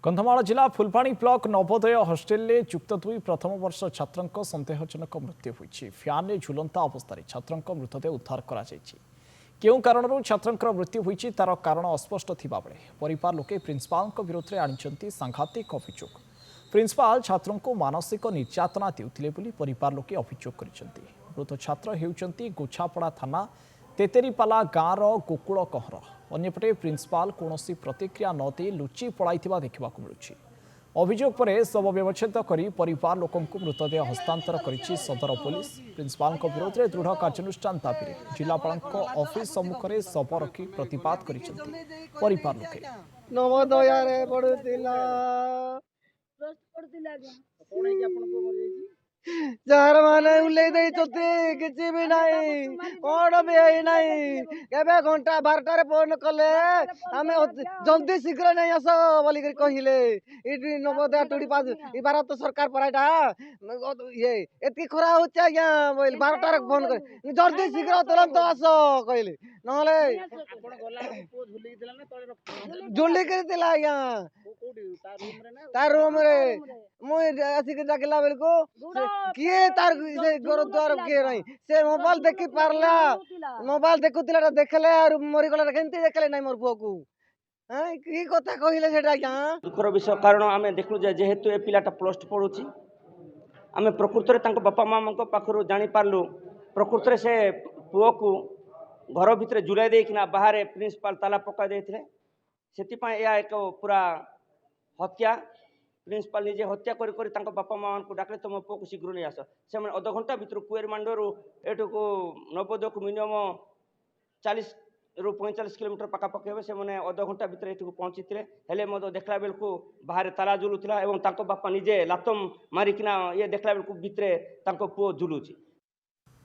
कंधमाल जिला फुलपाणी block Navodaya hostel जुक्त दुई प्रथम वर्ष छात्र सन्देहजनक मृत्यु होती। फ्यान झुलंता अवस्था छात्र मृतदेह उद्धार केउ कारण छात्र मृत्यु होती तार कारण अस्पष्ट थिबा बेले परिवार लोके प्रिंसिपाल विरोध में आनी सांघातिक अभियोग। प्रिंसिपाल छात्र को मानसिक निर्यातना देउथिले बोली परिवार लोके अभियोग करिसेंती। मृत छात्र हेउचंती गोछापड़ा थाना तेतेरीपाला गाँवर गोकुल कहर। अन्यपटे प्रिंसिपाल कौनसी प्रतिक्रिया न दे लुचि पड़ाइथिबा देखिबाकु मिलुछि। अभियोग पर शव व्यवच्छेद करी परिवार लोकंकु मृतदेह हस्तांतर करिछि सदर पुलिस। प्रिंसिपाल विरोध में दृढ़ कार्यानुष्ठान दाबी जिलापाल ऑफिस सम्मुख में शव रखी प्रतिवाद करिसेंती परिवार लोके। नवोदय पढ़ुला जार माने उल्ले किसी भी नहीं कौन भी नहीं केबे घंटा 12 फोन कले आम जल्दी शीघ्र नहीं आस बोल कहले ये नवोदय टूड़ी पास ये भारत सरकार पढ़ाईटा ये एति खरा होचे आज्ञा बोल 12 फोन कर जल्दी शीघ्र तुरंत आस कहले नहले झुली कर आज्ञा तार रूम रे मुझे आसिक डाकिला बेल को किए तार से घर द्वार किए नहीं से मोबाइल देखि पारला मोबाइल देखुतिला देखले और मरी गला केनती देखले नहीं मोर पुओ को हैं की कथा कहिले सेटा क्या दुखर विषय कारण आम देखलु जेहेतु ए पिलाटा प्लस टू पढ़ुची आम प्रकृत में बापा मामा पाखु जापारू प्रकृत से पुओ को घर भितर झुलाई देकिना बाहर प्रिंसिपाल ताला पका देते से एक पूरा हत्या प्रिंसिपाल निजे हत्या करी बापा मामा को डाकले तुम पुओ को शीघ्र नहीं आस से अध घंटा भर कुएर मांडू एठू को नवोदय को मिनिमम 40 ରୁ 45 किलोमीटर पखापाखि हे से अध घंटा भितर ये पहुँची हेले देखला बेलू बाहर ताला झुलुला और बापा निजे लातम मारिकिना ये देखला बेलू भितर पुओ झुलुची